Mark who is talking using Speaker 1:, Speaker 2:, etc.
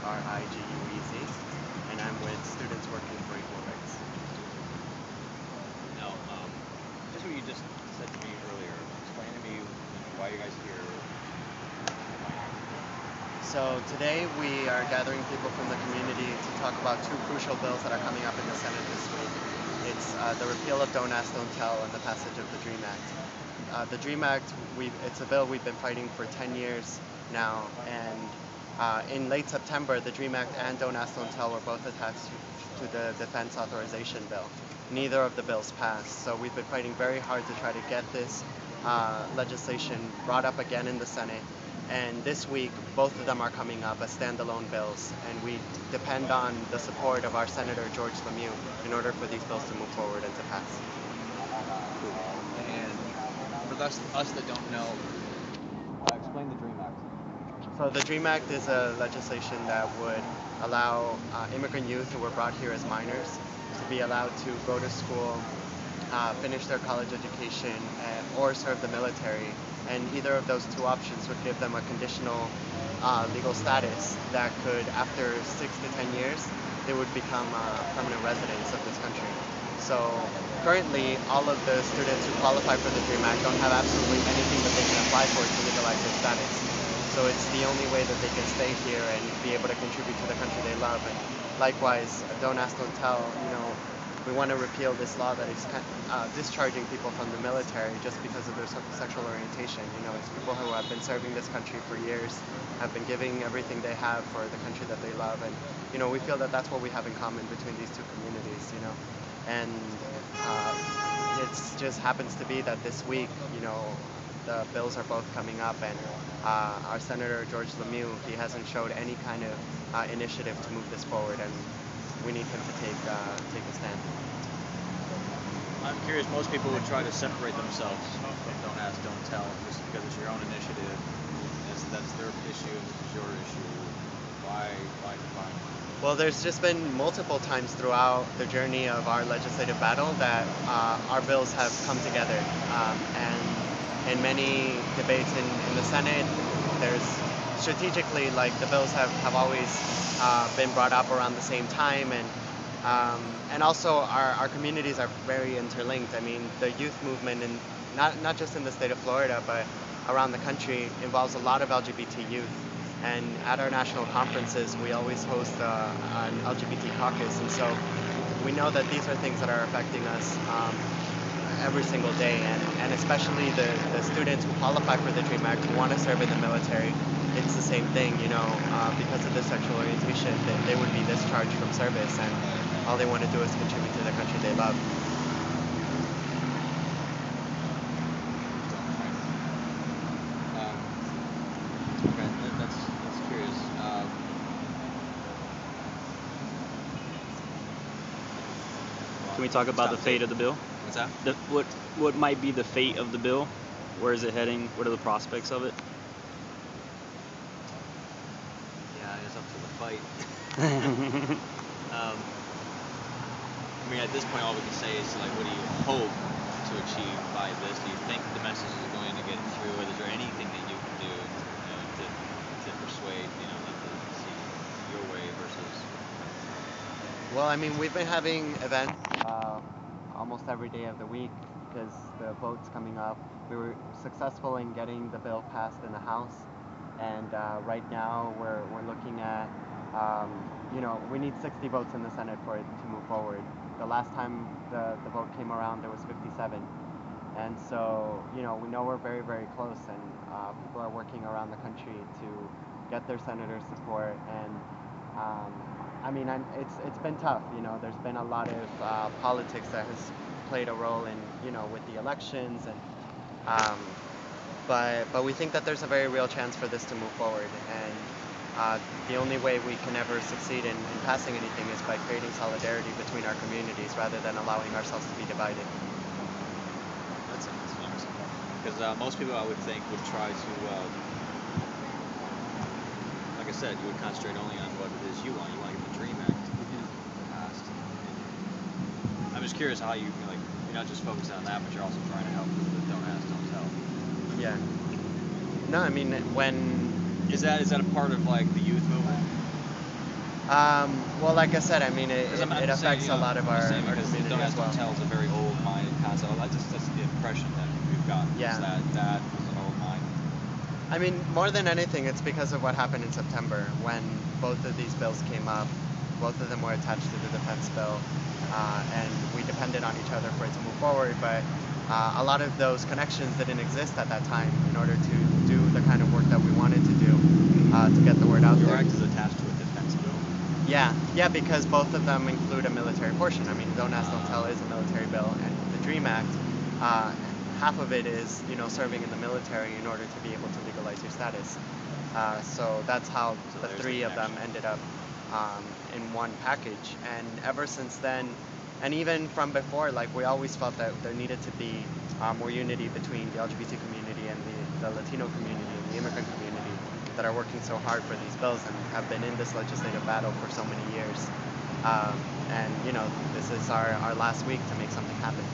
Speaker 1: RIGUEZ, and I'm with Students Working for Equal Rights.
Speaker 2: Now, just what you just said to me earlier, explain to me, why you guys here.
Speaker 1: So today we are gathering people from the community to talk about two crucial bills that are coming up in the Senate this week. It's the repeal of Don't Ask, Don't Tell and the passage of the DREAM Act. The DREAM Act, it's a bill we've been fighting for 10 years now, and in late September, the DREAM Act and Don't Ask, Don't Tell were both attached to the Defense Authorization Bill. Neither of the bills passed, so we've been fighting very hard to try to get this legislation brought up again in the Senate. And this week, both of them are coming up as standalone bills, and we depend on the support of our Senator George Lemieux in order for these bills to move forward and to pass.
Speaker 2: And for us that don't know, explain the DREAM Act.
Speaker 1: So the DREAM Act is a legislation that would allow immigrant youth who were brought here as minors to be allowed to go to school, finish their college education, or serve the military. And either of those two options would give them a conditional legal status that could, after 6 to 10 years, they would become permanent residents of this country. So currently, all of the students who qualify for the DREAM Act don't have absolutely anything that they can apply for to legalize their status. So it's the only way that they can stay here and be able to contribute to the country they love. And likewise, Don't Ask, Don't Tell, we want to repeal this law that is discharging people from the military just because of their sexual orientation. It's people who have been serving this country for years, have been giving everything they have for the country that they love, and we feel that that's what we have in common between these two communities. And it just happens to be that this week, the bills are both coming up, and our Senator George Lemieux, he hasn't showed any kind of initiative to move this forward, and we need him to take a stand.
Speaker 2: I'm curious, most people would try to separate themselves from Don't Ask, Don't Tell, just because it's your own initiative. That's their issue, and this is your issue. Why combine?
Speaker 1: Well, there's just been multiple times throughout the journey of our legislative battle that our bills have come together. And in many debates in the Senate, there's strategically, the bills have always been brought up around the same time, and also our communities are very interlinked. I mean, the youth movement, and not just in the state of Florida, but around the country, involves a lot of LGBT youth. And at our national conferences, we always host an LGBT caucus, and so we know that these are things that are affecting us every single day, and especially the students who qualify for the DREAM Act, who want to serve in the military. It's the same thing, because of their sexual orientation, they would be discharged from service, and all they want to do is contribute to the country they love.
Speaker 2: Okay, that's curious.
Speaker 3: Can we talk about the fate of the bill?
Speaker 2: What's that?
Speaker 3: What might be the fate of the bill? Where is it heading? What are the prospects of it?
Speaker 2: Yeah, it's up to the fight. I mean, at this point, all we can say is, what do you hope to achieve by this? Do you think the message is going to get through? Is there anything that you can do, to persuade, them to see your way versus?
Speaker 1: Well, I mean, we've been having events almost every day of the week because the vote's coming up. We were successful in getting the bill passed in the House, and right now we're looking at, we need 60 votes in the Senate for it to move forward. The last time the vote came around, there was 57. And so, we know we're very, very close, and people are working around the country to get their senator's support. And I mean, it's been tough. There's been a lot of politics that has played a role in, with the elections, and but we think that there's a very real chance for this to move forward. And the only way we can ever succeed in passing anything is by creating solidarity between our communities rather than allowing ourselves to be divided.
Speaker 2: That's interesting. Because most people, I would think, would try to, like I said, you would concentrate only on what it is you want. You want to get the DREAM Act passed. And I'm just curious how you're not just focused on that, but you're also trying to help with the Don't Ask, Don't Tell.
Speaker 1: Yeah. No, I mean, when
Speaker 2: Is that a part of the youth movement?
Speaker 1: Well, like I said, I mean,
Speaker 2: Because I'm
Speaker 1: it
Speaker 2: just saying,
Speaker 1: affects a lot of our
Speaker 2: I'm just saying because the
Speaker 1: community
Speaker 2: don't
Speaker 1: as
Speaker 2: ask,
Speaker 1: well.
Speaker 2: don't tell is a very old-minded concept. That's the impression that we've gotten is
Speaker 1: Yeah.
Speaker 2: that is an old mind.
Speaker 1: I mean, more than anything, it's because of what happened in September when both of these bills came up. Both of them were attached to the defense bill, and we depended on each other for it to move forward. But a lot of those connections didn't exist at that time in order to do the kind of work that we wanted to do to get the word out
Speaker 2: Your
Speaker 1: there.
Speaker 2: act is attached to a defense bill.
Speaker 1: Yeah, because both of them include a military portion. I mean, Don't Ask, Don't Tell is a military bill, and the DREAM Act, uh, half of it is, serving in the military in order to be able to legalize your status. So that's how
Speaker 2: So
Speaker 1: the
Speaker 2: there's the
Speaker 1: three of them
Speaker 2: connection.
Speaker 1: ended up in one package. And ever since then, and even from before, like we always felt that there needed to be more unity between the LGBT community and the Latino community and the immigrant community that are working so hard for these bills and have been in this legislative battle for so many years. And this is our last week to make something happen.